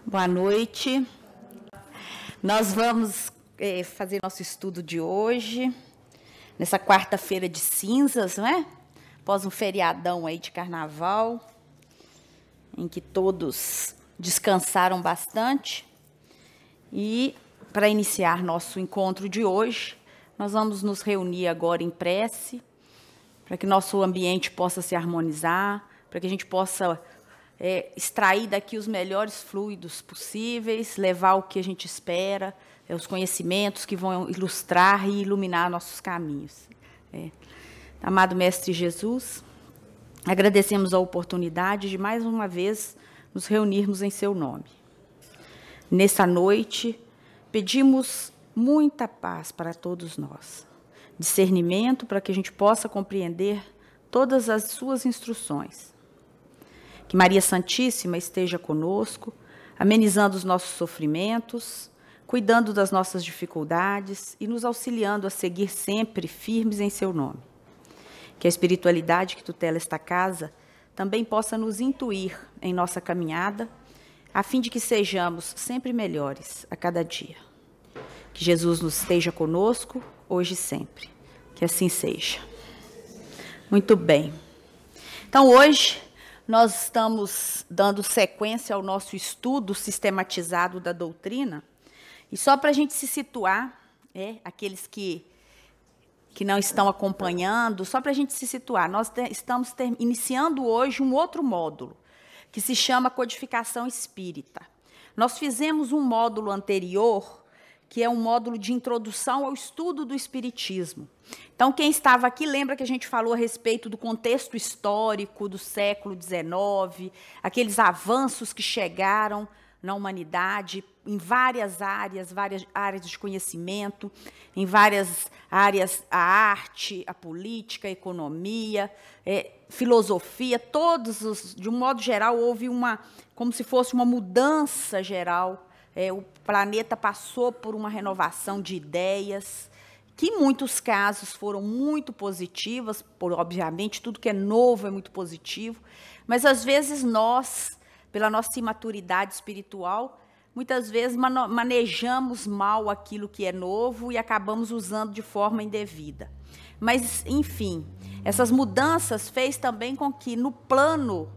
Boa noite. Nós vamos fazer nosso estudo de hoje, nessa quarta-feira de cinzas, não é? Após um feriadão aí de carnaval, em que todos descansaram bastante. E para iniciar nosso encontro de hoje, nós vamos nos reunir agora em prece, para que nosso ambiente possa se harmonizar, para que a gente possa extrair daqui os melhores fluidos possíveis, levar o que a gente espera, os conhecimentos que vão ilustrar e iluminar nossos caminhos. Amado Mestre Jesus, agradecemos a oportunidade de mais uma vez nos reunirmos em seu nome. Nessa noite, pedimos muita paz para todos nós, discernimento para que a gente possa compreender todas as suas instruções. Que Maria Santíssima esteja conosco, amenizando os nossos sofrimentos, cuidando das nossas dificuldades e nos auxiliando a seguir sempre firmes em seu nome. Que a espiritualidade que tutela esta casa também possa nos intuir em nossa caminhada, a fim de que sejamos sempre melhores a cada dia. Que Jesus nos esteja conosco, hoje e sempre. Que assim seja. Muito bem. Então, hoje, nós estamos dando sequência ao nosso estudo sistematizado da doutrina. E só para a gente se situar, aqueles que não estão acompanhando, só para a gente se situar, nós estamos iniciando hoje um outro módulo, que se chama Codificação Espírita. Nós fizemos um módulo anterior, que é um módulo de introdução ao estudo do Espiritismo. Então, quem estava aqui lembra que a gente falou a respeito do contexto histórico do século XIX, aqueles avanços que chegaram na humanidade em várias áreas de conhecimento, em várias áreas, a arte, a política, a economia, filosofia, de um modo geral, houve como se fosse uma mudança geral. O planeta passou por uma renovação de ideias, que em muitos casos foram muito positivas, obviamente, tudo que é novo é muito positivo, mas às vezes nós, pela nossa imaturidade espiritual, muitas vezes manejamos mal aquilo que é novo e acabamos usando de forma indevida. Mas, enfim, essas mudanças fez também com que no plano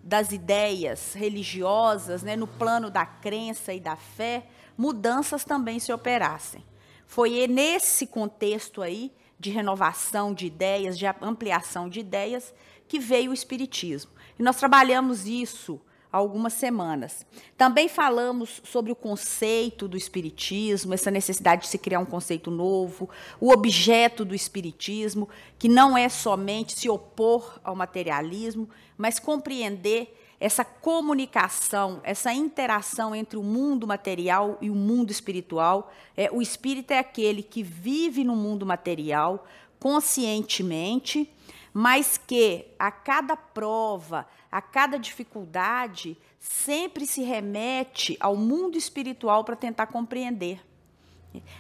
das ideias religiosas, no plano da crença e da fé, mudanças também se operassem. Foi nesse contexto aí de renovação de ideias, de ampliação de ideias, que veio o Espiritismo. E nós trabalhamos isso há algumas semanas. Também falamos sobre o conceito do Espiritismo, essa necessidade de se criar um conceito novo, o objeto do Espiritismo, que não é somente se opor ao materialismo, mas compreender essa comunicação, essa interação entre o mundo material e o mundo espiritual. O espírita é aquele que vive no mundo material conscientemente, mas que a cada prova, a cada dificuldade, sempre se remete ao mundo espiritual para tentar compreender.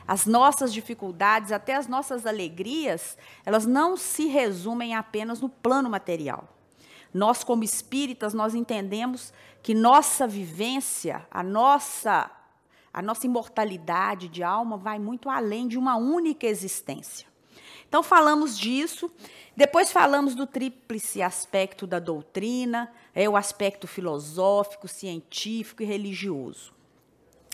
As nossas dificuldades, até as nossas alegrias, elas não se resumem apenas no plano material. Nós, como espíritas, nós entendemos que nossa vivência, a nossa imortalidade de alma vai muito além de uma única existência. Então, falamos disso, depois falamos do tríplice aspecto da doutrina, o aspecto filosófico, científico e religioso.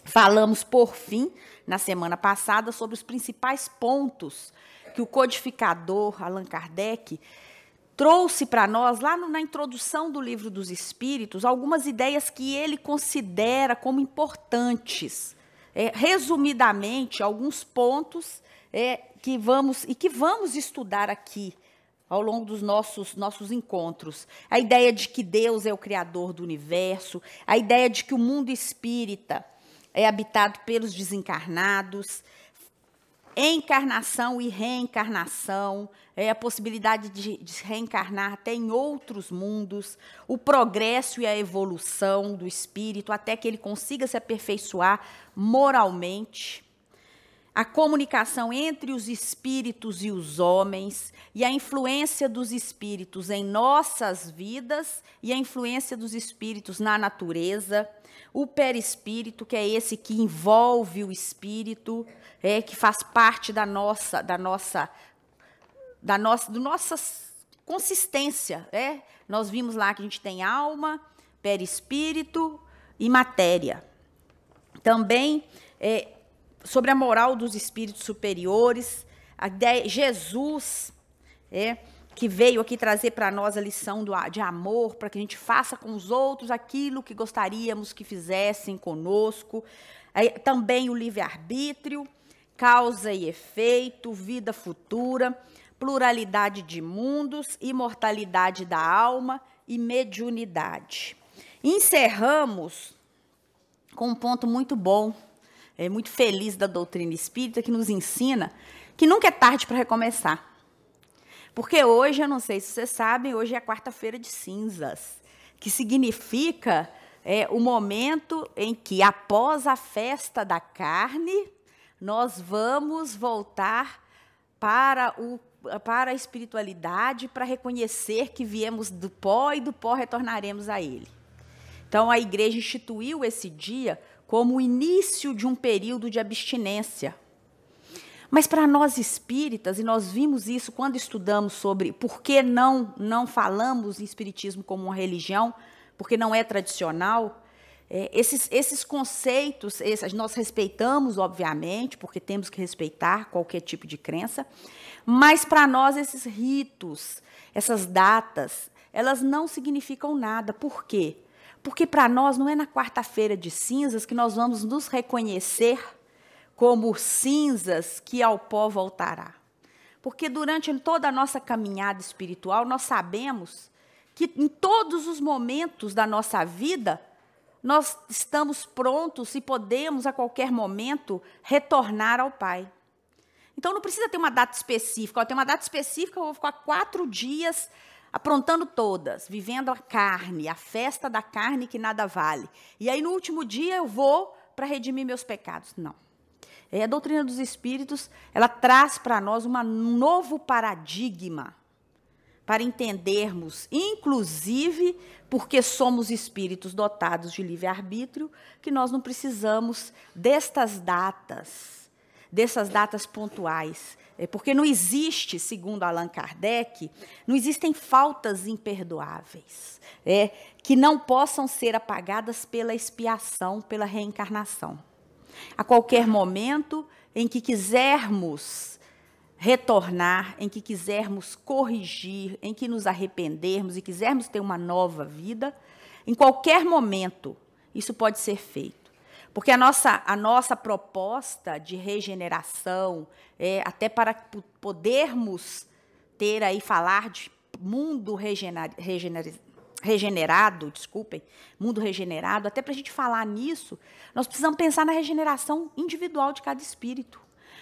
Falamos, por fim, na semana passada, sobre os principais pontos que o codificador Allan Kardec trouxe para nós, lá na introdução do Livro dos Espíritos, algumas ideias que ele considera como importantes. Resumidamente, alguns pontos que vamos estudar aqui ao longo dos nossos encontros. A ideia de que Deus é o Criador do universo, a ideia de que o mundo espírita é habitado pelos desencarnados, encarnação e reencarnação, a possibilidade de reencarnar até em outros mundos, o progresso e a evolução do espírito, até que ele consiga se aperfeiçoar moralmente. a comunicação entre os espíritos e os homens, e a influência dos espíritos em nossas vidas, e a influência dos espíritos na natureza, o perispírito, que é esse que envolve o espírito, que faz parte da nossa consistência. Nós vimos lá que a gente tem alma, perispírito e matéria. Também sobre a moral dos espíritos superiores, Jesus, que veio aqui trazer para nós a lição de amor, para que a gente faça com os outros aquilo que gostaríamos que fizessem conosco. Também o livre-arbítrio, causa e efeito, vida futura, pluralidade de mundos, imortalidade da alma e mediunidade. Encerramos com um ponto muito bom, muito feliz da doutrina espírita, que nos ensina que nunca é tarde para recomeçar. Porque hoje, eu não sei se vocês sabem, hoje é a quarta-feira de cinzas, que significa o momento em que, após a festa da carne, nós vamos voltar para a espiritualidade, para reconhecer que viemos do pó e do pó retornaremos a ele. Então, a igreja instituiu esse dia como o início de um período de abstinência. Mas para nós espíritas, e nós vimos isso quando estudamos sobre por que não falamos em espiritismo como uma religião, porque não é tradicional, esses conceitos, nós respeitamos, obviamente, porque temos que respeitar qualquer tipo de crença, mas para nós esses ritos, essas datas, elas não significam nada. Por quê? Porque para nós não é na quarta-feira de cinzas que nós vamos nos reconhecer como cinzas que ao pó voltará. Porque durante toda a nossa caminhada espiritual, nós sabemos que em todos os momentos da nossa vida, nós estamos prontos e podemos, a qualquer momento, retornar ao Pai. Então, não precisa ter uma data específica. Tem uma data específica, eu vou ficar 4 dias aprontando todas, vivendo a carne, a festa da carne que nada vale. E aí, no último dia, eu vou para redimir meus pecados. Não. A doutrina dos espíritos, ela traz para nós um novo paradigma para entendermos, inclusive porque somos espíritos dotados de livre-arbítrio, que nós não precisamos dessas datas pontuais. Porque não existe, segundo Allan Kardec, não existem faltas imperdoáveis, que não possam ser apagadas pela expiação, pela reencarnação. A qualquer momento em que quisermos retornar, em que quisermos corrigir, em que nos arrependermos e quisermos ter uma nova vida, em qualquer momento isso pode ser feito. Porque a nossa proposta de regeneração, até para podermos ter aí, falar de mundo regenerado, mundo regenerado, até para a gente falar nisso, nós precisamos pensar na regeneração individual de cada espírito.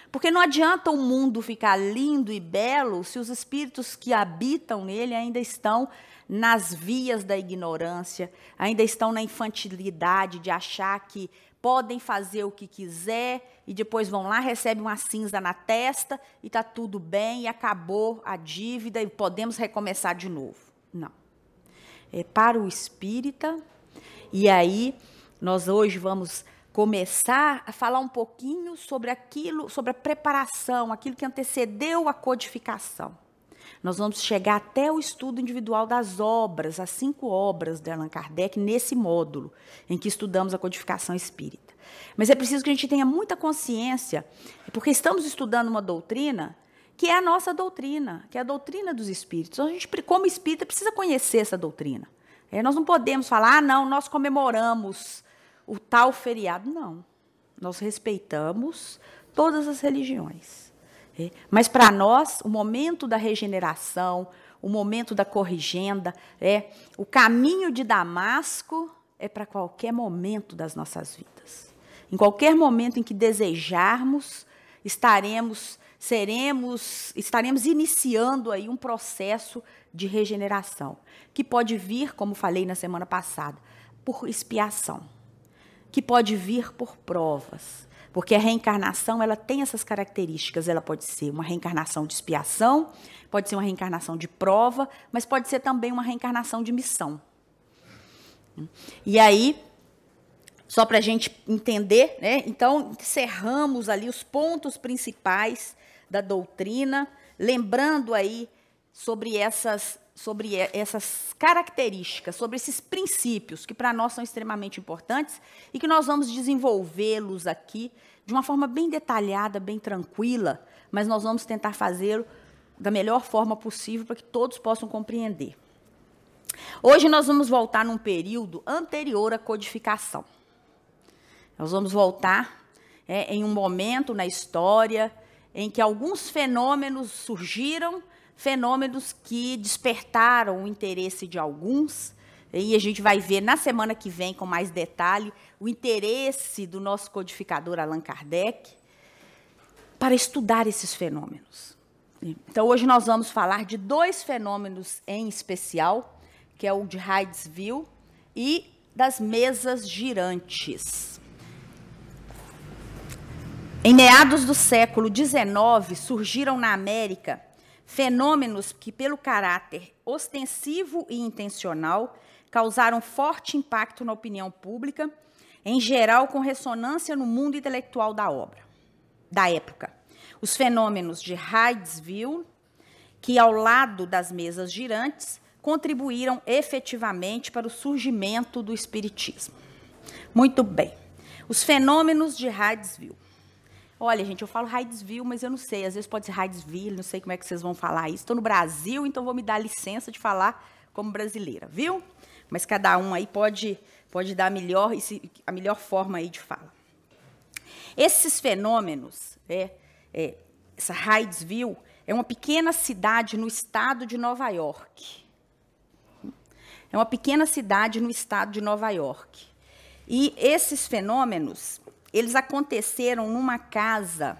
Porque não adianta o mundo ficar lindo e belo se os espíritos que habitam nele ainda estão nas vias da ignorância, ainda estão na infantilidade de achar que podem fazer o que quiser e depois vão lá, recebem uma cinza na testa e está tudo bem e acabou a dívida e podemos recomeçar de novo. Não. Para o espírita, e aí nós hoje vamos começar a falar um pouquinho sobre aquilo, sobre a preparação, aquilo que antecedeu a codificação. Nós vamos chegar até o estudo individual das obras, as 5 obras de Allan Kardec, nesse módulo em que estudamos a codificação espírita. Mas é preciso que a gente tenha muita consciência, porque estamos estudando uma doutrina que é a nossa doutrina, que é a doutrina dos espíritos. Então, a gente, como espírita, precisa conhecer essa doutrina. Nós não podemos falar, não, nós comemoramos o tal feriado. Não. Nós respeitamos todas as religiões. Mas, para nós, o momento da regeneração, o momento da corrigenda, o caminho de Damasco é para qualquer momento das nossas vidas. Em qualquer momento em que desejarmos, estaremos iniciando aí um processo de regeneração, que pode vir, como falei na semana passada, por expiação, que pode vir por provas, Porque a reencarnação, ela tem essas características. Ela pode ser uma reencarnação de expiação, pode ser uma reencarnação de prova, mas pode ser também uma reencarnação de missão. E aí, só para a gente entender, né? Então, encerramos ali os pontos principais da doutrina, lembrando aí sobre essas características, sobre esses princípios que para nós são extremamente importantes e que nós vamos desenvolvê-los aqui de uma forma bem detalhada, bem tranquila, mas nós vamos tentar fazê-lo da melhor forma possível para que todos possam compreender. Hoje nós vamos voltar num período anterior à codificação. Nós vamos voltar em um momento na história em que alguns fenômenos surgiram, fenômenos que despertaram o interesse de alguns, e a gente vai ver na semana que vem, com mais detalhe, o interesse do nosso codificador Allan Kardec para estudar esses fenômenos. Então, hoje nós vamos falar de 2 fenômenos em especial, que é o de Hydesville e das mesas girantes. Em meados do século XIX, surgiram na América fenômenos que, pelo caráter ostensivo e intencional, causaram forte impacto na opinião pública, em geral com ressonância no mundo intelectual da época. Os fenômenos de Hydesville, que, ao lado das mesas girantes, contribuíram efetivamente para o surgimento do espiritismo. Muito bem. Os fenômenos de Hydesville. Olha, gente, eu falo Hydesville, mas eu não sei. Às vezes pode ser Hydesville, não sei como é que vocês vão falar isso. Estou no Brasil, então vou me dar licença de falar como brasileira, viu? Mas cada um aí pode dar a melhor forma aí de fala. Esses fenômenos, essa Hydesville é uma pequena cidade no estado de Nova York. É uma pequena cidade no estado de Nova York. E esses fenômenos, eles aconteceram numa casa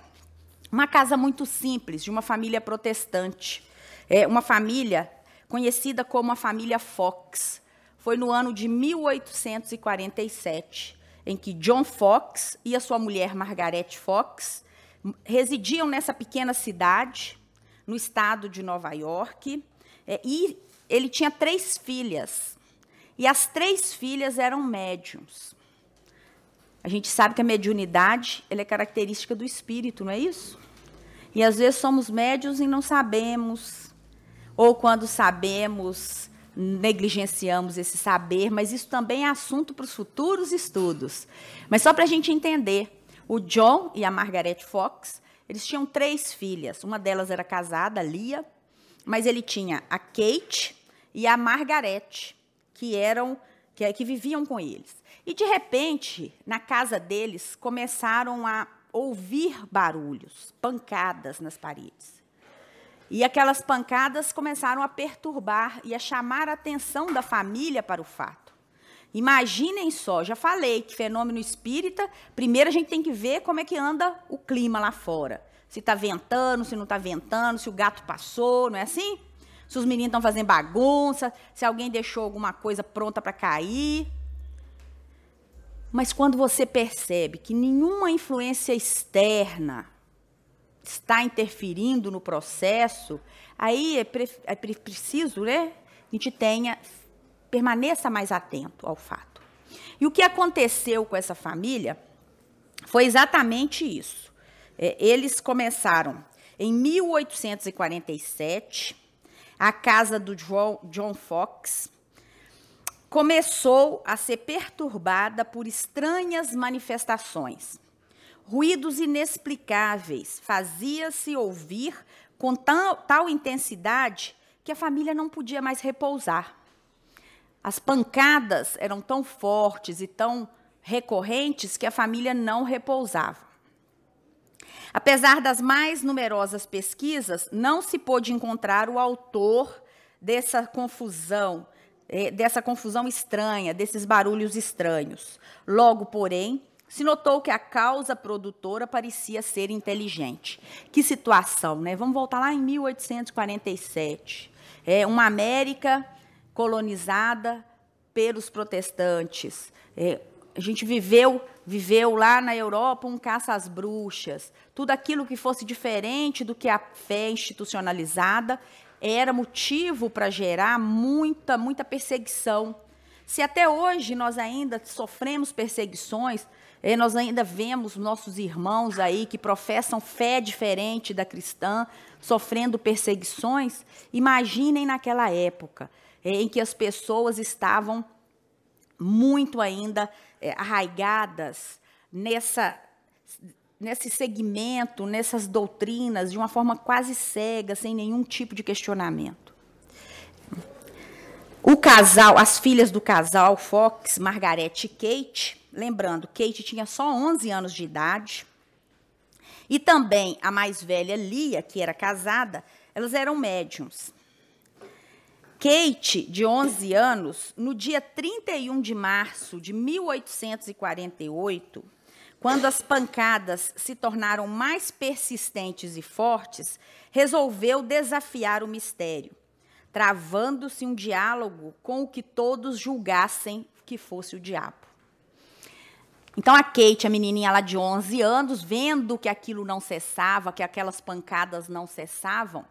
muito simples, de uma família protestante. Uma família conhecida como a família Fox. Foi no ano de 1847, em que John Fox e a sua mulher Margaret Fox residiam nessa pequena cidade, no estado de Nova York, e ele tinha 3 filhas, e as 3 filhas eram médiums. A gente sabe que a mediunidade ela é característica do espírito, não é isso? E às vezes somos médiuns e não sabemos, ou quando sabemos, negligenciamos esse saber, mas isso também é assunto para os futuros estudos. Mas só para a gente entender, o John e a Margaret Fox, eles tinham 3 filhas. Uma delas era casada, a Lia, mas ele tinha a Kate e a Margaret, que viviam com eles. E, de repente, na casa deles, começaram a ouvir barulhos, pancadas nas paredes. E aquelas pancadas começaram a perturbar e a chamar a atenção da família para o fato. Imaginem só, já falei que fenômeno espírita, primeiro a gente tem que ver como é que anda o clima lá fora. Se está ventando, se não está ventando, se o gato passou, não é assim? Se os meninos estão fazendo bagunça, se alguém deixou alguma coisa pronta para cair. Mas quando você percebe que nenhuma influência externa está interferindo no processo, aí é preciso, né, que a gente permaneça mais atento ao fato. E o que aconteceu com essa família foi exatamente isso. Eles começaram em 1847, a casa do John Fox começou a ser perturbada por estranhas manifestações. Ruídos inexplicáveis fazia-se ouvir com tal intensidade que a família não podia mais repousar. As pancadas eram tão fortes e tão recorrentes que a família não repousava. Apesar das mais numerosas pesquisas, não se pôde encontrar o autor dessa confusão estranha, desses barulhos estranhos. Logo, porém, se notou que a causa produtora parecia ser inteligente. Que situação, né? Vamos voltar lá em 1847. Uma América colonizada pelos protestantes. A gente viveu viveu lá na Europa um caça às bruxas. Tudo aquilo que fosse diferente do que a fé institucionalizada era motivo para gerar muita perseguição. Se até hoje nós ainda sofremos perseguições, nós ainda vemos nossos irmãos aí que professam fé diferente da cristã, sofrendo perseguições, imaginem naquela época, em que as pessoas estavam muito ainda arraigadas nesse segmento, nessas doutrinas, de uma forma quase cega, sem nenhum tipo de questionamento. O casal, as filhas do casal Fox, Margarete e Kate, lembrando, Kate tinha só 11 anos de idade, e também a mais velha, Lia, que era casada, elas eram médiums. Kate, de 11 anos, no dia 31 de março de 1848, quando as pancadas se tornaram mais persistentes e fortes, resolveu desafiar o mistério, travando-se um diálogo com o que todos julgassem que fosse o diabo. Então, a Kate, a menininha lá de 11 anos, vendo que aquilo não cessava, que aquelas pancadas não cessavam,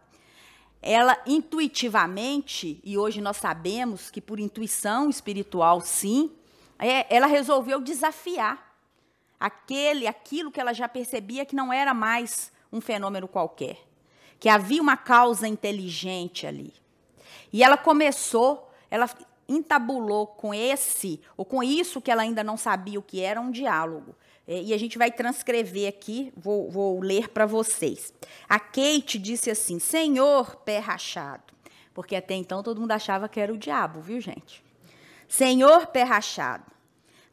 ela intuitivamente, e hoje nós sabemos que por intuição espiritual, sim, ela resolveu desafiar aquilo que ela já percebia que não era mais um fenômeno qualquer, que havia uma causa inteligente ali. E ela entabulou com isso que ela ainda não sabia o que era, um diálogo. E a gente vai transcrever aqui, vou ler para vocês. A Kate disse assim: Senhor pé rachado, porque até então todo mundo achava que era o diabo, viu, gente? Senhor pé rachado,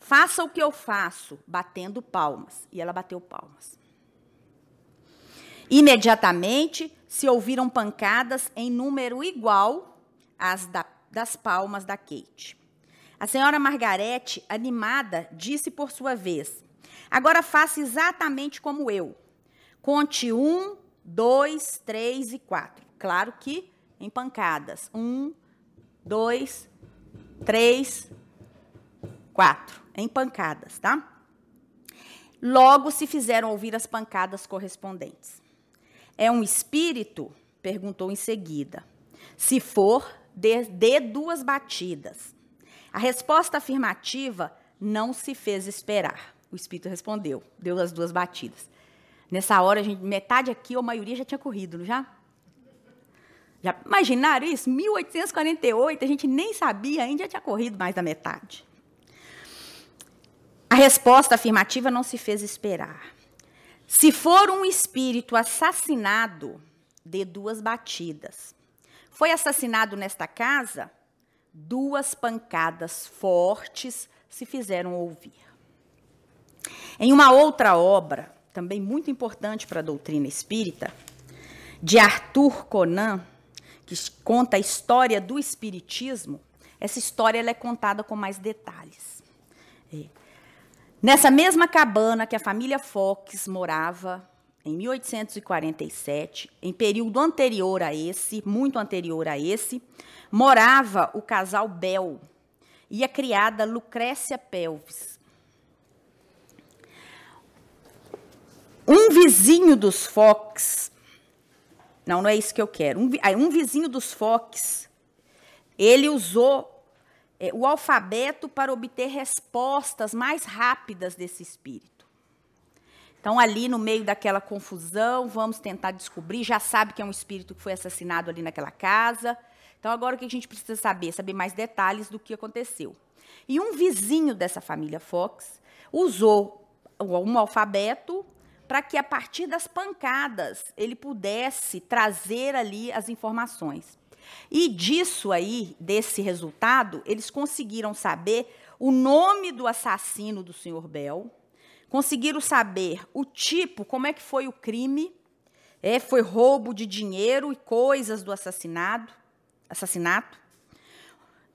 faça o que eu faço, batendo palmas. E ela bateu palmas. Imediatamente se ouviram pancadas em número igual às das palmas da Kate. A senhora Margarete, animada, disse por sua vez: agora faça exatamente como eu. Conte 1, 2, 3 e 4. Claro que em pancadas. 1, 2, 3, 4. Em pancadas, tá? Logo se fizeram ouvir as pancadas correspondentes. É um espírito? Perguntou em seguida. Se for, dê 2 batidas. A resposta afirmativa não se fez esperar. O espírito respondeu, deu as 2 batidas. Nessa hora, metade aqui, ou a maioria, já tinha corrido, não já? Já imaginaram isso? 1848, a gente nem sabia, ainda já tinha corrido mais da metade. A resposta afirmativa não se fez esperar. Se for um espírito assassinado, dê 2 batidas. Foi assassinado nesta casa? 2 pancadas fortes se fizeram ouvir. Em uma outra obra, também muito importante para a doutrina espírita, de Arthur Conan, que conta a história do espiritismo, essa história ela é contada com mais detalhes. Nessa mesma cabana que a família Fox morava, em 1847, em período anterior a esse, muito anterior a esse, morava o casal Bell e a criada Lucrécia Pelvis. Um vizinho dos Fox, não é isso que eu quero, um vizinho dos Fox, ele usou o alfabeto para obter respostas mais rápidas desse espírito. Então, ali no meio daquela confusão, vamos tentar descobrir, já sabe que é um espírito que foi assassinado ali naquela casa. Então, agora o que a gente precisa saber? Saber mais detalhes do que aconteceu. E um vizinho dessa família Fox usou um alfabeto para que, a partir das pancadas, ele pudesse trazer ali as informações. E disso aí, desse resultado, eles conseguiram saber o nome do assassino do Sr. Bell, conseguiram saber o tipo, como é que foi o crime, foi roubo de dinheiro e coisas do assassinato,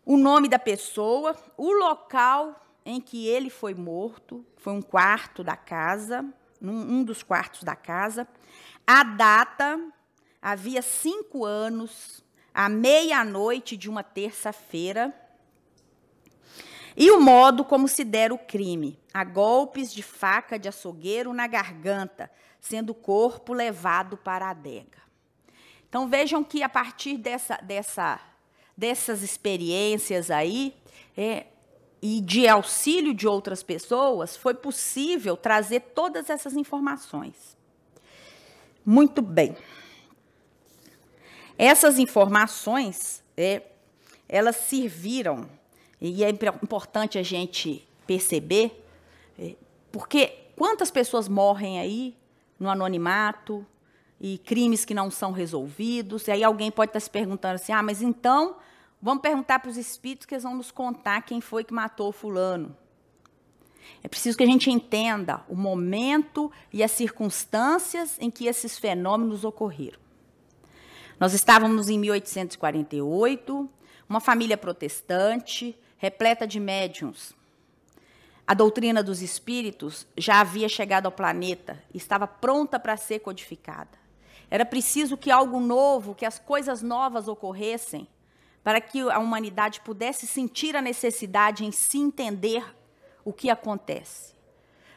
o nome da pessoa, o local em que ele foi morto, foi um quarto da casa, um dos quartos da casa, a data, havia 5 anos, à meia-noite de uma terça-feira. E o modo como se dera o crime, a golpes de faca de açougueiro na garganta, sendo o corpo levado para a adega. Então, vejam que a partir dessas experiências aí, e de auxílio de outras pessoas, foi possível trazer todas essas informações. Muito bem. Essas informações, elas serviram, e é importante a gente perceber, porque quantas pessoas morrem aí no anonimato, e crimes que não são resolvidos, e aí alguém pode estar se perguntando assim, mas então, vamos perguntar para os espíritos que eles vão nos contar quem foi que matou o fulano. É preciso que a gente entenda o momento e as circunstâncias em que esses fenômenos ocorreram. Nós estávamos em 1848, uma família protestante, repleta de médiuns. A doutrina dos espíritos já havia chegado ao planeta, estava pronta para ser codificada. Era preciso que algo novo, que as coisas novas ocorressem, para que a humanidade pudesse sentir a necessidade em se entender o que acontece.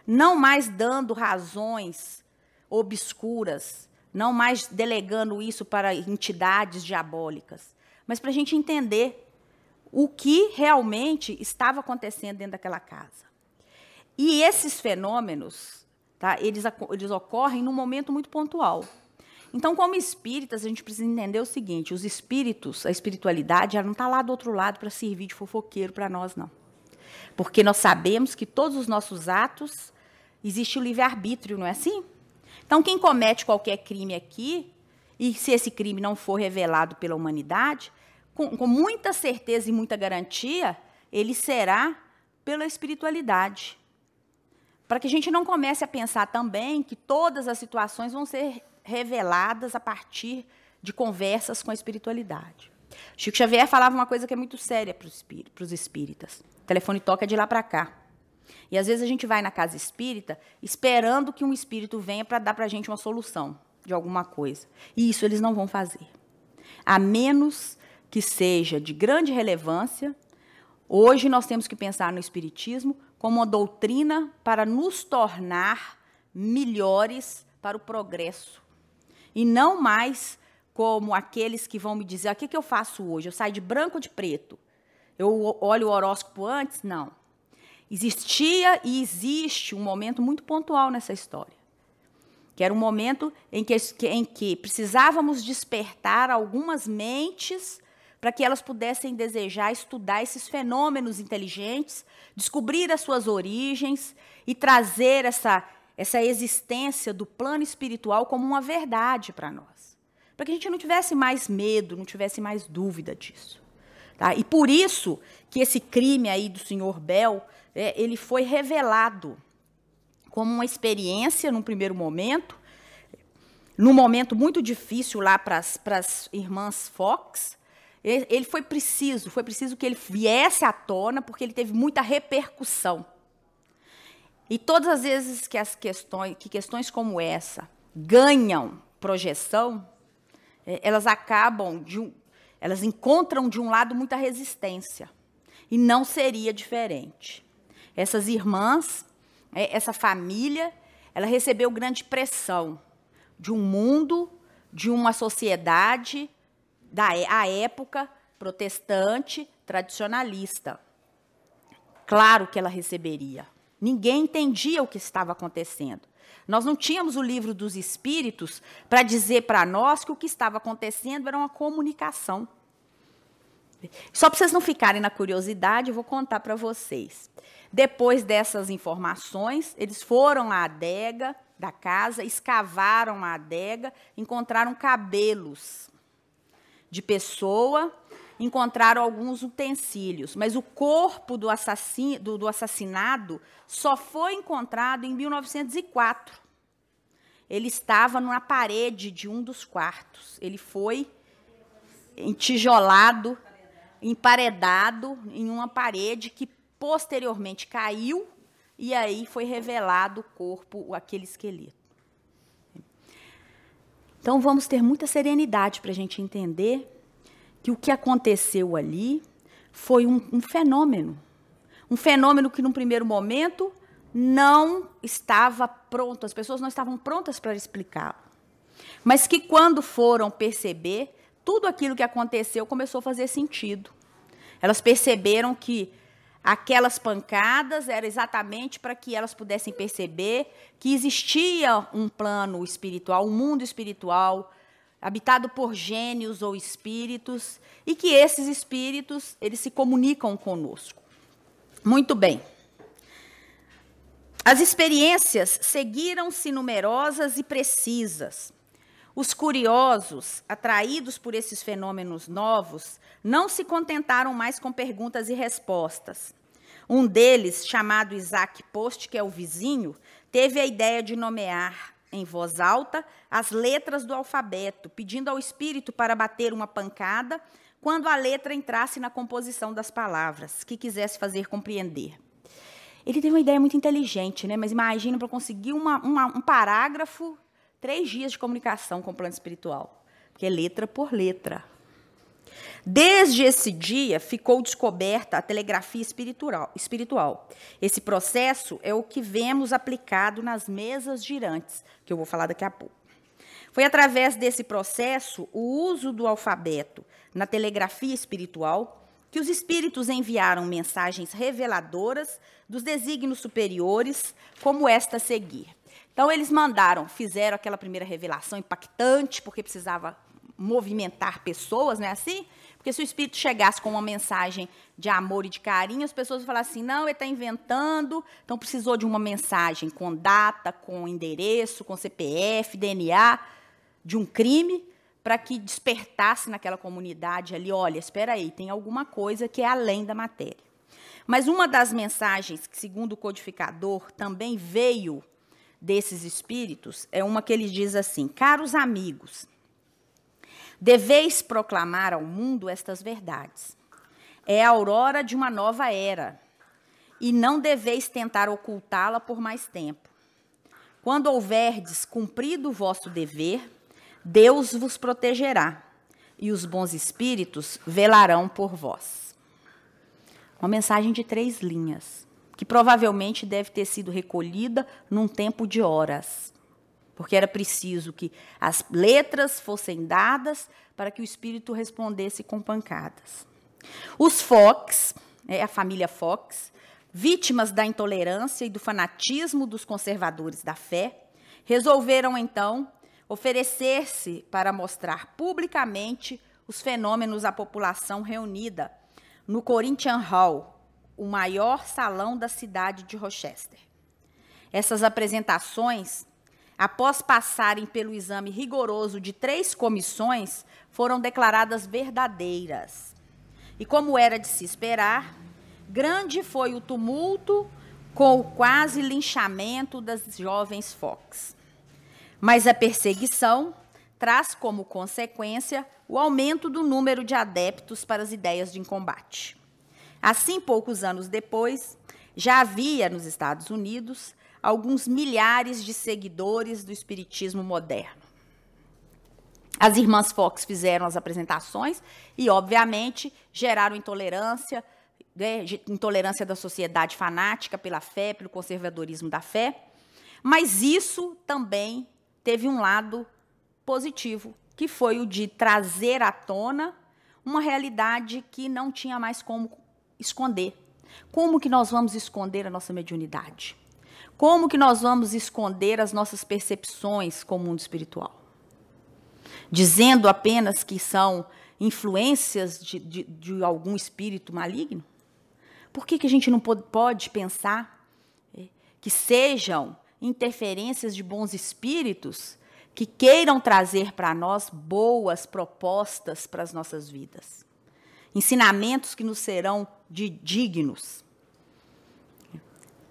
Não mais dando razões obscuras, não mais delegando isso para entidades diabólicas, mas para a gente entender o que realmente estava acontecendo dentro daquela casa. E esses fenômenos, tá, eles ocorrem num momento muito pontual. Então, como espíritas, a gente precisa entender o seguinte, os espíritos, a espiritualidade, ela não está lá do outro lado para servir de fofoqueiro para nós, não. Porque nós sabemos que todos os nossos atos, existe o livre-arbítrio, não é assim? Então, quem comete qualquer crime aqui, e se esse crime não for revelado pela humanidade, com muita certeza e muita garantia, ele será pela espiritualidade. Para que a gente não comece a pensar também que todas as situações vão ser reveladas a partir de conversas com a espiritualidade. Chico Xavier falava uma coisa que é muito séria para os espíritas. O telefone toca de lá para cá. E, às vezes, a gente vai na casa espírita esperando que um espírito venha para dar para a gente uma solução de alguma coisa. E isso eles não vão fazer. A menos que seja de grande relevância, hoje nós temos que pensar no espiritismo como uma doutrina para nos tornar melhores para o progresso. E não mais como aqueles que vão me dizer, o que eu faço hoje? Eu saio de branco ou de preto? Eu olho o horóscopo antes? Não. Existia e existe um momento muito pontual nessa história, que era um momento em que precisávamos despertar algumas mentes para que elas pudessem desejar estudar esses fenômenos inteligentes, descobrir as suas origens e trazer essa existência do plano espiritual como uma verdade para nós. Para que a gente não tivesse mais medo, não tivesse mais dúvida disso. Tá? E por isso que esse crime aí do Sr. Bell, ele foi revelado como uma experiência, num primeiro momento, num momento muito difícil lá para as irmãs Fox. Foi preciso que ele viesse à tona, porque ele teve muita repercussão. E todas as vezes que questões como essa ganham projeção, elas encontram de um lado muita resistência. E não seria diferente. Essas irmãs, essa família, ela recebeu grande pressão de um mundo, de uma sociedade, à época, protestante, tradicionalista. Claro que ela receberia. Ninguém entendia o que estava acontecendo. Nós não tínhamos o livro dos espíritos para dizer para nós que o que estava acontecendo era uma comunicação. Só para vocês não ficarem na curiosidade, eu vou contar para vocês. Depois dessas informações, eles foram à adega da casa, escavaram a adega, encontraram cabelos de pessoa, encontraram alguns utensílios, mas o corpo do assassinado só foi encontrado em 1904. Ele estava na parede de um dos quartos. Ele foi entijolado, emparedado em uma parede que posteriormente caiu e aí foi revelado o corpo, aquele esqueleto. Então, vamos ter muita serenidade para a gente entender que o que aconteceu ali foi um fenômeno Um fenômeno que, num primeiro momento, não estava pronto, as pessoas não estavam prontas para explicá-lo. Mas que, quando foram perceber, tudo aquilo que aconteceu começou a fazer sentido. Elas perceberam que aquelas pancadas eram exatamente para que elas pudessem perceber que existia um plano espiritual, um mundo espiritual, habitado por gênios ou espíritos, e que esses espíritos, eles se comunicam conosco. Muito bem. As experiências seguiram-se numerosas e precisas. Os curiosos, atraídos por esses fenômenos novos, não se contentaram mais com perguntas e respostas. Um deles, chamado Isaac Post, que é o vizinho, teve a ideia de nomear, em voz alta, as letras do alfabeto, pedindo ao espírito para bater uma pancada quando a letra entrasse na composição das palavras, que quisesse fazer compreender. Ele teve uma ideia muito inteligente, né? Mas imagina para conseguir um parágrafo, 3 dias de comunicação com o plano espiritual, porque é letra por letra. Desde esse dia, ficou descoberta a telegrafia espiritual. Esse processo é o que vemos aplicado nas mesas girantes, que eu vou falar daqui a pouco. Foi através desse processo, o uso do alfabeto na telegrafia espiritual, que os espíritos enviaram mensagens reveladoras dos desígnios superiores, como esta a seguir. Então, eles fizeram aquela primeira revelação impactante, porque precisava movimentar pessoas, não é assim? Porque se o espírito chegasse com uma mensagem de amor e de carinho, as pessoas vão falar assim, não, ele está inventando, então precisou de uma mensagem com data, com endereço, com CPF, DNA, de um crime, para que despertasse naquela comunidade ali, olha, espera aí, tem alguma coisa que é além da matéria. Mas uma das mensagens que, segundo o codificador, também veio desses espíritos, é uma que ele diz assim, caros amigos, deveis proclamar ao mundo estas verdades. É a aurora de uma nova era, e não deveis tentar ocultá-la por mais tempo. Quando houverdes cumprido o vosso dever, Deus vos protegerá, e os bons espíritos velarão por vós. Uma mensagem de 3 linhas, que provavelmente deve ter sido recolhida num tempo de horas, porque era preciso que as letras fossem dadas para que o espírito respondesse com pancadas. Os Fox, a família Fox, vítimas da intolerância e do fanatismo dos conservadores da fé, resolveram, então, oferecer-se para mostrar publicamente os fenômenos à população reunida no Corinthian Hall, o maior salão da cidade de Rochester. Essas apresentações, após passarem pelo exame rigoroso de 3 comissões, foram declaradas verdadeiras. E como era de se esperar, grande foi o tumulto com o quase linchamento das jovens Fox. Mas a perseguição traz como consequência o aumento do número de adeptos para as ideias de combate. Assim, poucos anos depois, já havia nos Estados Unidos alguns milhares de seguidores do espiritismo moderno. As irmãs Fox fizeram as apresentações e, obviamente, geraram intolerância, intolerância da sociedade fanática pela fé, pelo conservadorismo da fé, mas isso também teve um lado positivo, que foi o de trazer à tona uma realidade que não tinha mais como esconder. Como que nós vamos esconder a nossa mediunidade? Como que nós vamos esconder as nossas percepções com o mundo espiritual? Dizendo apenas que são influências de algum espírito maligno? Por que a gente não pode pensar que sejam interferências de bons espíritos que queiram trazer para nós boas propostas para as nossas vidas? Ensinamentos que nos serão dignos.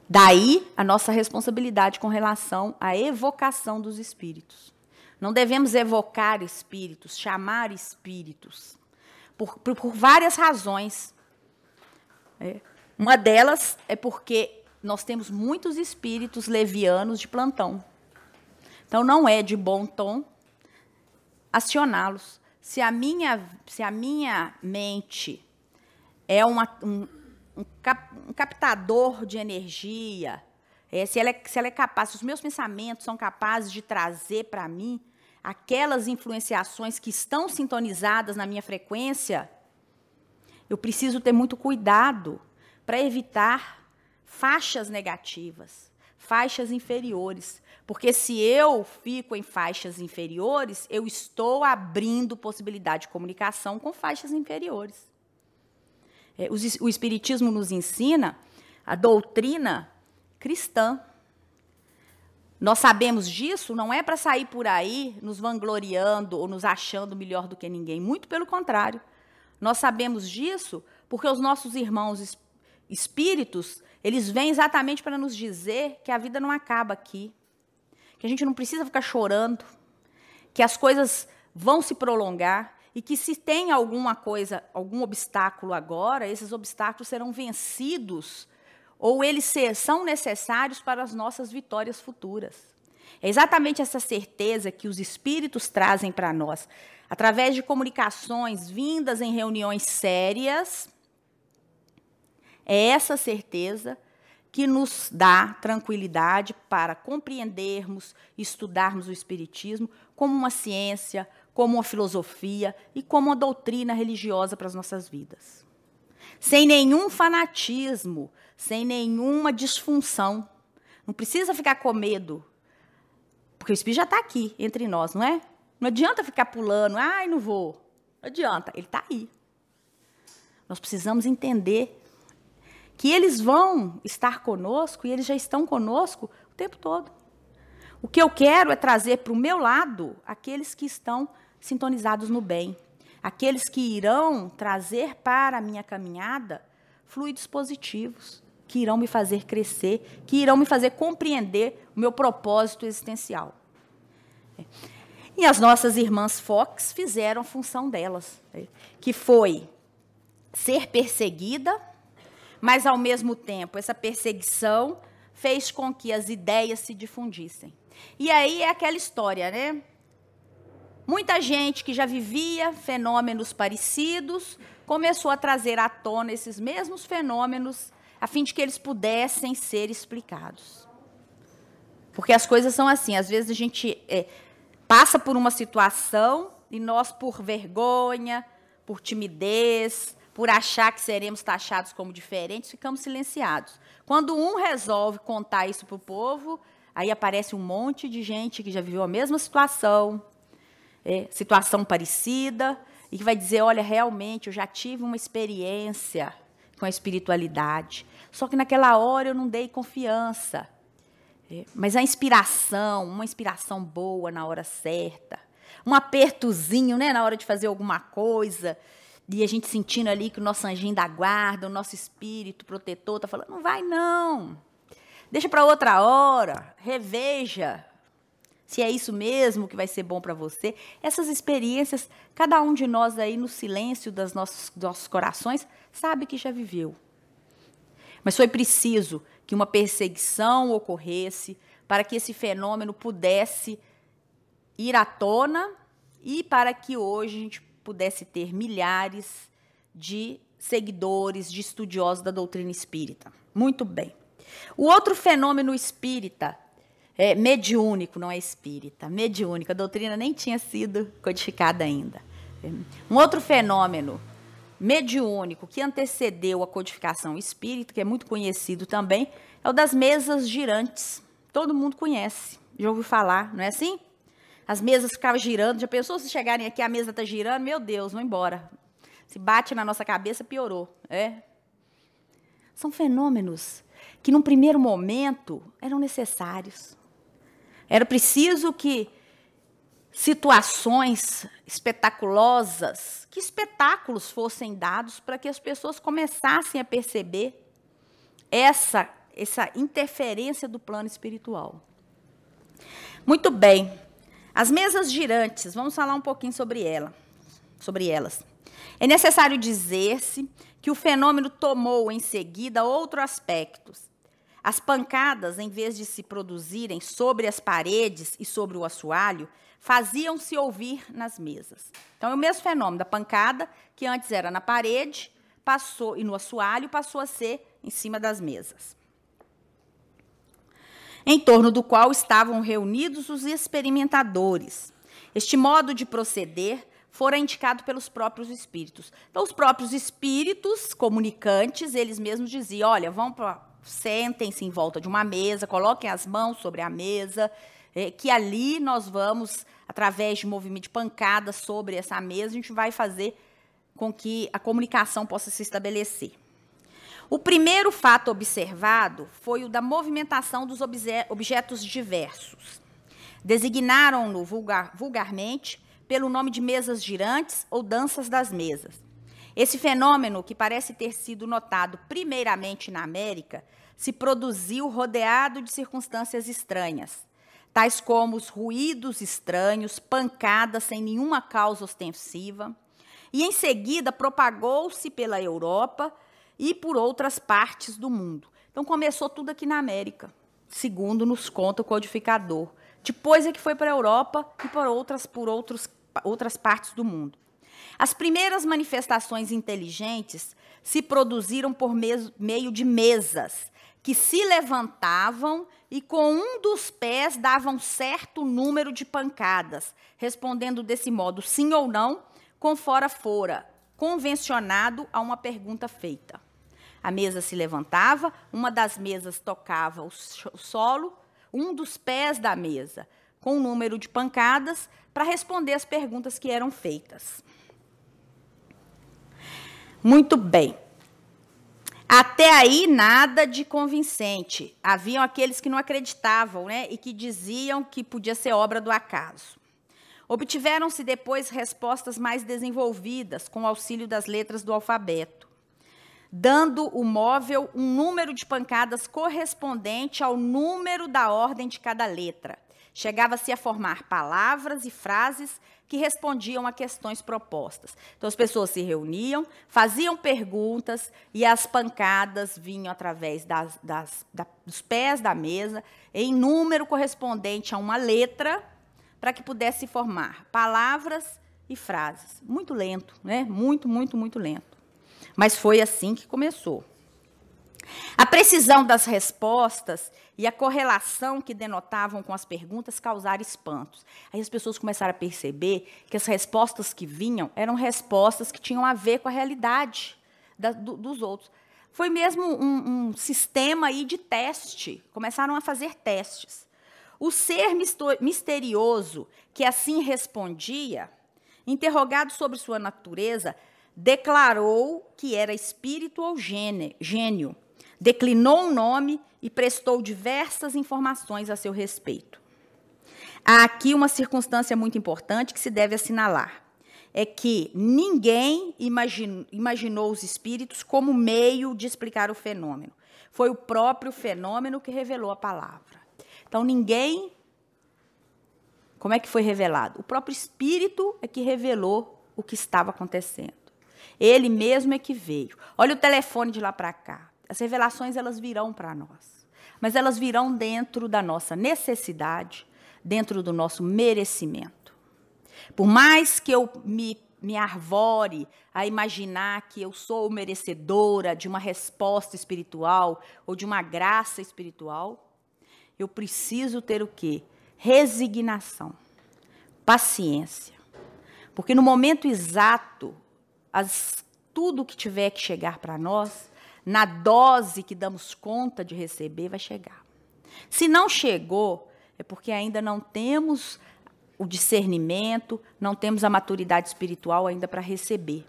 Daí a nossa responsabilidade com relação à evocação dos espíritos. Não devemos evocar espíritos, chamar espíritos, por várias razões. Uma delas é porque nós temos muitos espíritos levianos de plantão. Então, não é de bom tom acioná-los. Se a minha mente é um captador de energia, se ela é capaz, se os meus pensamentos são capazes de trazer para mim aquelas influenciações que estão sintonizadas na minha frequência, eu preciso ter muito cuidado para evitar faixas negativas, faixas inferiores. Porque se eu fico em faixas inferiores, eu estou abrindo possibilidade de comunicação com faixas inferiores. O Espiritismo nos ensina a doutrina cristã. Nós sabemos disso, não é para sair por aí nos vangloriando ou nos achando melhor do que ninguém. Muito pelo contrário. Nós sabemos disso porque os nossos irmãos espíritos, eles vêm exatamente para nos dizer que a vida não acaba aqui. Que a gente não precisa ficar chorando, que as coisas vão se prolongar e que se tem alguma coisa, algum obstáculo agora, esses obstáculos serão vencidos ou eles são necessários para as nossas vitórias futuras. É exatamente essa certeza que os espíritos trazem para nós, através de comunicações vindas em reuniões sérias. É essa certeza que nos dá tranquilidade para compreendermos, estudarmos o Espiritismo como uma ciência, como uma filosofia e como uma doutrina religiosa para as nossas vidas. Sem nenhum fanatismo, sem nenhuma disfunção. Não precisa ficar com medo, porque o Espírito já está aqui entre nós, não é? Não adianta ficar pulando, ai, não vou. Não adianta, ele está aí. Nós precisamos entender que eles vão estar conosco e eles já estão conosco o tempo todo. O que eu quero é trazer para o meu lado aqueles que estão sintonizados no bem, aqueles que irão trazer para a minha caminhada fluidos positivos, que irão me fazer crescer, que irão me fazer compreender o meu propósito existencial. E as nossas irmãs Fox fizeram a função delas, que foi ser perseguida, mas, ao mesmo tempo, essa perseguição fez com que as ideias se difundissem. E aí é aquela história, né? Muita gente que já vivia fenômenos parecidos começou a trazer à tona esses mesmos fenômenos a fim de que eles pudessem ser explicados. Porque as coisas são assim, às vezes a gente passa por uma situação e nós, por vergonha, por timidez, por achar que seremos taxados como diferentes, ficamos silenciados. Quando um resolve contar isso para o povo, aí aparece um monte de gente que já viveu a mesma situação, situação parecida, e que vai dizer, olha, realmente, eu já tive uma experiência com a espiritualidade, só que naquela hora eu não dei confiança. Mas a inspiração, uma inspiração boa na hora certa, um apertozinho, né, na hora de fazer alguma coisa, e a gente sentindo ali que o nosso anjinho da guarda, o nosso espírito protetor está falando, não vai não, deixa para outra hora, reveja se é isso mesmo que vai ser bom para você. Essas experiências, cada um de nós aí no silêncio dos nossos corações sabe que já viveu. Mas foi preciso que uma perseguição ocorresse para que esse fenômeno pudesse ir à tona e para que hoje a gente pudesse ter milhares de seguidores, de estudiosos da doutrina espírita. Muito bem. O outro fenômeno espírita, mediúnico, não é espírita, mediúnico, a doutrina nem tinha sido codificada ainda. Um outro fenômeno mediúnico que antecedeu a codificação espírita, que é muito conhecido também, é o das mesas girantes. Todo mundo conhece, já ouviu falar, não é assim? As mesas ficavam girando, já pensou se chegarem aqui, a mesa está girando? Meu Deus, vão embora. Se bate na nossa cabeça, piorou. São fenômenos que, num primeiro momento, eram necessários. Era preciso que situações espetaculosas, que espetáculos fossem dados para que as pessoas começassem a perceber essa interferência do plano espiritual. Muito bem. As mesas girantes, vamos falar um pouquinho sobre elas. É necessário dizer-se que o fenômeno tomou em seguida outros aspectos. As pancadas, em vez de se produzirem sobre as paredes e sobre o assoalho, faziam-se ouvir nas mesas. Então, é o mesmo fenômeno da pancada, que antes era na parede, e no assoalho passou a ser em cima das mesas, em torno do qual estavam reunidos os experimentadores. Este modo de proceder fora indicado pelos próprios espíritos. Então, os próprios espíritos comunicantes, eles mesmos diziam, olha, sentem-se em volta de uma mesa, coloquem as mãos sobre a mesa, que ali nós vamos, através de movimento de pancada sobre essa mesa, a gente vai fazer com que a comunicação possa se estabelecer. O primeiro fato observado foi o da movimentação dos objetos diversos. Designaram-no vulgarmente pelo nome de mesas girantes ou danças das mesas. Esse fenômeno, que parece ter sido notado primeiramente na América, se produziu rodeado de circunstâncias estranhas, tais como os ruídos estranhos, pancadas sem nenhuma causa ostensiva, e em seguida propagou-se pela Europa e por outras partes do mundo. Então, começou tudo aqui na América, segundo nos conta o codificador. Depois é que foi para a Europa e por outras partes do mundo. As primeiras manifestações inteligentes se produziram por meio de mesas, que se levantavam e com um dos pés davam certo número de pancadas, respondendo desse modo sim ou não, conforme fora convencionado a uma pergunta feita. A mesa se levantava, uma das mesas tocava o solo, um dos pés da mesa, com um número de pancadas, para responder as perguntas que eram feitas. Muito bem. Até aí, nada de convincente. Haviam aqueles que não acreditavam, né, e que diziam que podia ser obra do acaso. Obtiveram-se depois respostas mais desenvolvidas, com o auxílio das letras do alfabeto, dando o móvel um número de pancadas correspondente ao número da ordem de cada letra. Chegava-se a formar palavras e frases que respondiam a questões propostas. Então, as pessoas se reuniam, faziam perguntas e as pancadas vinham através dos pés da mesa, em número correspondente a uma letra, para que pudesse formar palavras e frases. Muito lento, né? Muito, muito, muito lento. Mas foi assim que começou. A precisão das respostas e a correlação que denotavam com as perguntas causaram espantos. Aí as pessoas começaram a perceber que as respostas que vinham eram respostas que tinham a ver com a realidade dos outros. Foi mesmo um sistema aí de teste. Começaram a fazer testes. O ser misterioso que assim respondia, interrogado sobre sua natureza, declarou que era espírito ou gênio, declinou um nome e prestou diversas informações a seu respeito. Há aqui uma circunstância muito importante que se deve assinalar. É que ninguém imaginou os espíritos como meio de explicar o fenômeno. Foi o próprio fenômeno que revelou a palavra. Então, ninguém... Como é que foi revelado? O próprio espírito é que revelou o que estava acontecendo. Ele mesmo é que veio. Olha o telefone de lá para cá. As revelações, elas virão para nós. Mas elas virão dentro da nossa necessidade, dentro do nosso merecimento. Por mais que eu me arvore a imaginar que eu sou merecedora de uma resposta espiritual ou de uma graça espiritual, eu preciso ter o quê? Resignação, paciência. Porque no momento exato, tudo que tiver que chegar para nós, na dose que damos conta de receber, vai chegar. Se não chegou, é porque ainda não temos o discernimento, não temos a maturidade espiritual ainda para receber.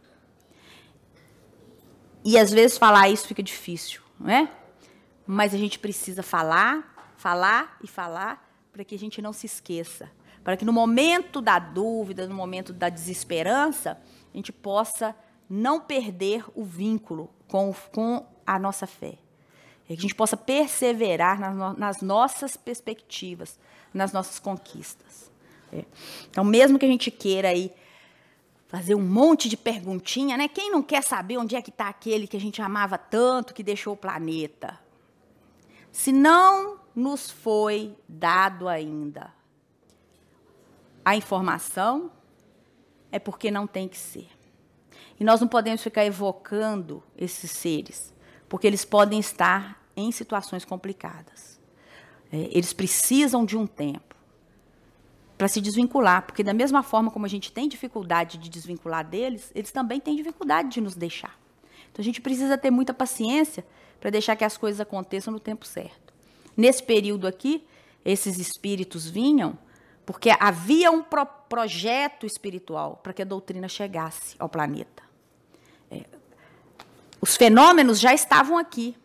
E às vezes falar isso fica difícil, não é? Mas a gente precisa falar e falar, para que a gente não se esqueça. Para que no momento da dúvida, no momento da desesperança, a gente possa não perder o vínculo com a nossa fé. Que a gente possa perseverar nas nossas perspectivas, nas nossas conquistas. Então, mesmo que a gente queira aí fazer um monte de perguntinha, né? Quem não quer saber onde é que está aquele que a gente amava tanto, que deixou o planeta? Se não nos foi dado ainda a informação, é porque não tem que ser. E nós não podemos ficar evocando esses seres, porque eles podem estar em situações complicadas. Eles precisam de um tempo para se desvincular, porque da mesma forma como a gente tem dificuldade de desvincular deles, eles também têm dificuldade de nos deixar. Então, a gente precisa ter muita paciência para deixar que as coisas aconteçam no tempo certo. Nesse período aqui, esses espíritos vinham porque havia um projeto espiritual para que a doutrina chegasse ao planeta. Os fenômenos já estavam aqui.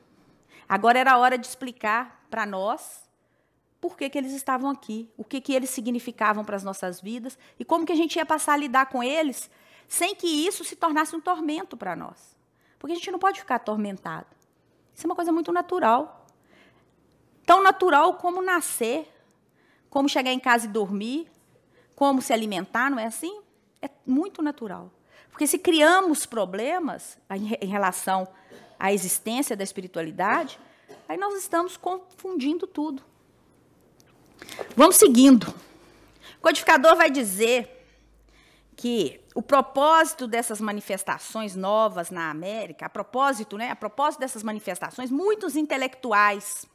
Agora era a hora de explicar para nós por que eles estavam aqui, o que eles significavam para as nossas vidas e como que a gente ia passar a lidar com eles sem que isso se tornasse um tormento para nós. Porque a gente não pode ficar atormentado. Isso é uma coisa muito natural. Tão natural como nascer, como chegar em casa e dormir, como se alimentar, não é assim? É muito natural. Porque se criamos problemas em relação à existência da espiritualidade, aí nós estamos confundindo tudo. Vamos seguindo. O codificador vai dizer que o propósito dessas manifestações novas na América, a propósito dessas manifestações, muitos intelectuais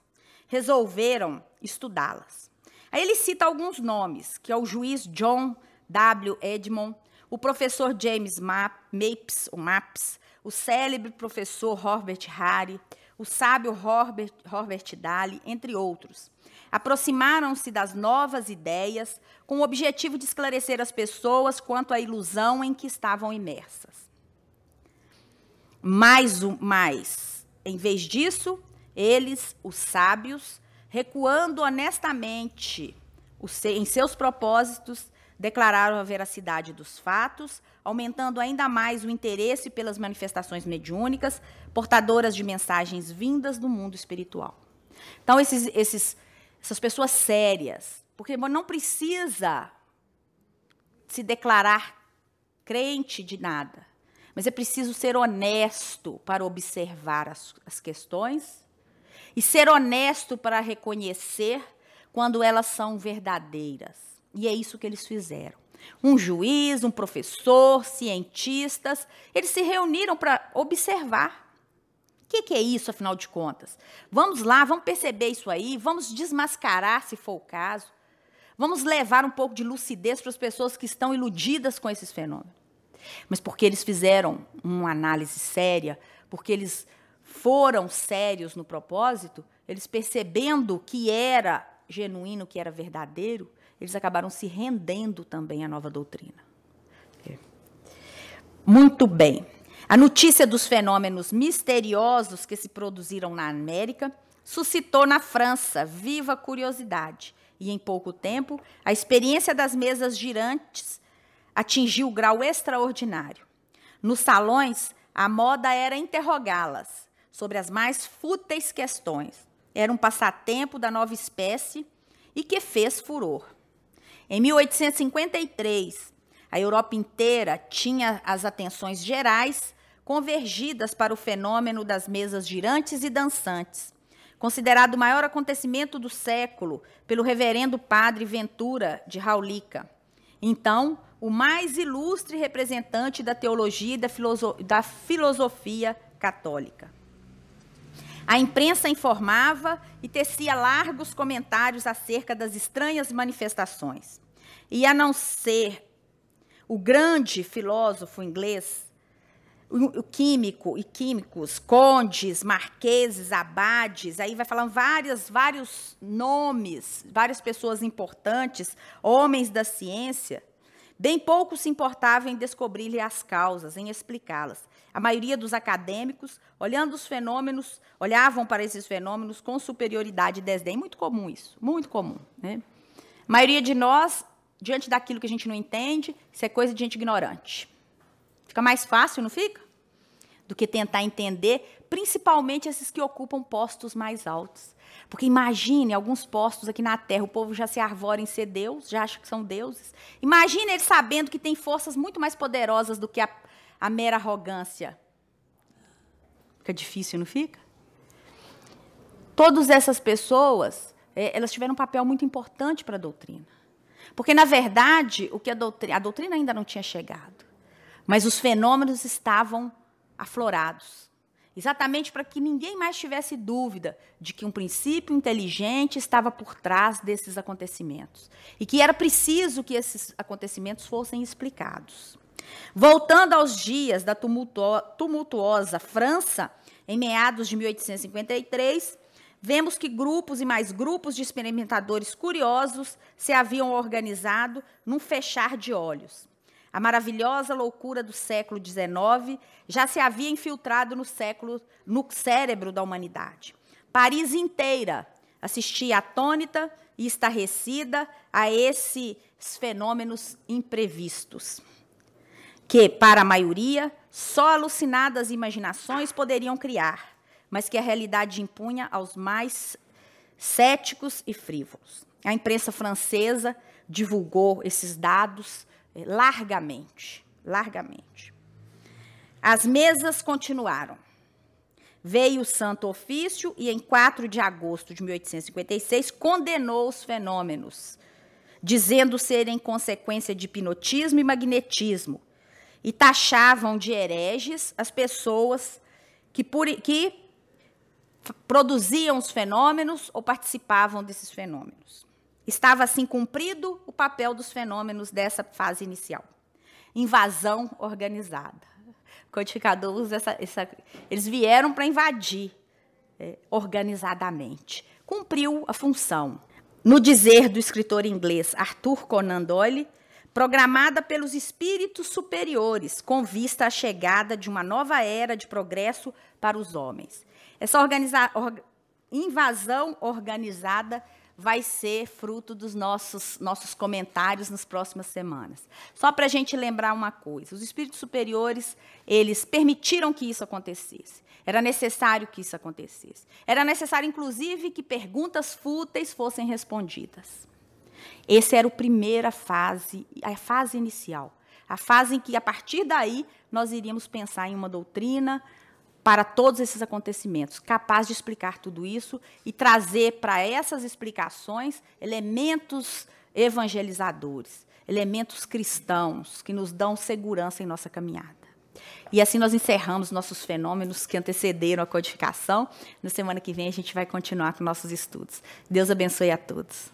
resolveram estudá-las. Aí ele cita alguns nomes, que é o juiz John W. Edmond, o professor James Mapes, o célebre professor Robert Harry, o sábio Robert Daly, entre outros. Aproximaram-se das novas ideias com o objetivo de esclarecer as pessoas quanto à ilusão em que estavam imersas. Mas, em vez disso, eles, os sábios, recuando honestamente em seus propósitos, declararam a veracidade dos fatos, aumentando ainda mais o interesse pelas manifestações mediúnicas, portadoras de mensagens vindas do mundo espiritual. Então, essas pessoas sérias, porque não precisa se declarar crente de nada, mas é preciso ser honesto para observar as questões e ser honesto para reconhecer quando elas são verdadeiras. E é isso que eles fizeram. Um juiz, um professor, cientistas, eles se reuniram para observar. O que é isso, afinal de contas? Vamos lá, vamos perceber isso aí, vamos desmascarar, se for o caso. Vamos levar um pouco de lucidez para as pessoas que estão iludidas com esses fenômenos. Mas porque eles fizeram uma análise séria, porque eles foram sérios no propósito, eles percebendo que era genuíno, que era verdadeiro, eles acabaram se rendendo também à nova doutrina. Muito bem. A notícia dos fenômenos misteriosos que se produziram na América suscitou na França viva curiosidade. E, em pouco tempo, a experiência das mesas girantes atingiu grau extraordinário. Nos salões, a moda era interrogá-las sobre as mais fúteis questões. Era um passatempo da nova espécie e que fez furor. Em 1853, a Europa inteira tinha as atenções gerais convergidas para o fenômeno das mesas girantes e dançantes, considerado o maior acontecimento do século pelo reverendo padre Ventura de Raulica, então o mais ilustre representante da teologia e da filosofia católica. A imprensa informava e tecia largos comentários acerca das estranhas manifestações. E a não ser o grande filósofo inglês, o químico e químicos, condes, marqueses, abades, aí vai falando vários nomes, várias pessoas importantes, homens da ciência, bem pouco se importavam em descobrir-lhe as causas, em explicá-las. A maioria dos acadêmicos, olhavam para esses fenômenos com superioridade e desdém. Muito comum isso, muito comum, né? A maioria de nós, diante daquilo que a gente não entende, isso é coisa de gente ignorante. Fica mais fácil, não fica? Do que tentar entender, principalmente esses que ocupam postos mais altos. Porque imagine alguns postos aqui na Terra, o povo já se arvora em ser Deus, já acha que são deuses. Imagine eles sabendo que tem forças muito mais poderosas do que a mera arrogância. Fica difícil, não fica? Todas essas pessoas, elas tiveram um papel muito importante para a doutrina. Porque, na verdade, a doutrina ainda não tinha chegado. mas os fenômenos estavam aflorados. Exatamente para que ninguém mais tivesse dúvida de que um princípio inteligente estava por trás desses acontecimentos e que era preciso que esses acontecimentos fossem explicados. Voltando aos dias da tumultuosa França, em meados de 1853, vemos que grupos e mais grupos de experimentadores curiosos se haviam organizado num fechar de olhos. A maravilhosa loucura do século XIX já se havia infiltrado no cérebro da humanidade. Paris inteira assistia atônita e estarrecida a esses fenômenos imprevistos, que, para a maioria, só alucinadas imaginações poderiam criar, mas que a realidade impunha aos mais céticos e frívolos. A imprensa francesa divulgou esses dados largamente. As mesas continuaram. Veio o Santo Ofício e, em 4 de agosto de 1856, condenou os fenômenos, dizendo serem consequência de hipnotismo e magnetismo, e taxavam de hereges as pessoas que produziam os fenômenos ou participavam desses fenômenos. Estava, assim, cumprido o papel dos fenômenos dessa fase inicial. Invasão organizada. O codificador usa eles vieram para invadir organizadamente. Cumpriu a função. No dizer do escritor inglês Arthur Conan Doyle, programada pelos espíritos superiores, com vista à chegada de uma nova era de progresso para os homens. Essa invasão organizada vai ser fruto dos nossos comentários nas próximas semanas. Só para a gente lembrar uma coisa, os espíritos superiores, eles permitiram que isso acontecesse. Era necessário que isso acontecesse. Era necessário, inclusive, que perguntas fúteis fossem respondidas. Essa era a primeira fase, a fase inicial. A fase em que, a partir daí, nós iríamos pensar em uma doutrina para todos esses acontecimentos, capaz de explicar tudo isso e trazer para essas explicações elementos evangelizadores, elementos cristãos que nos dão segurança em nossa caminhada. E assim nós encerramos nossos fenômenos que antecederam a codificação. Na semana que vem a gente vai continuar com nossos estudos. Deus abençoe a todos.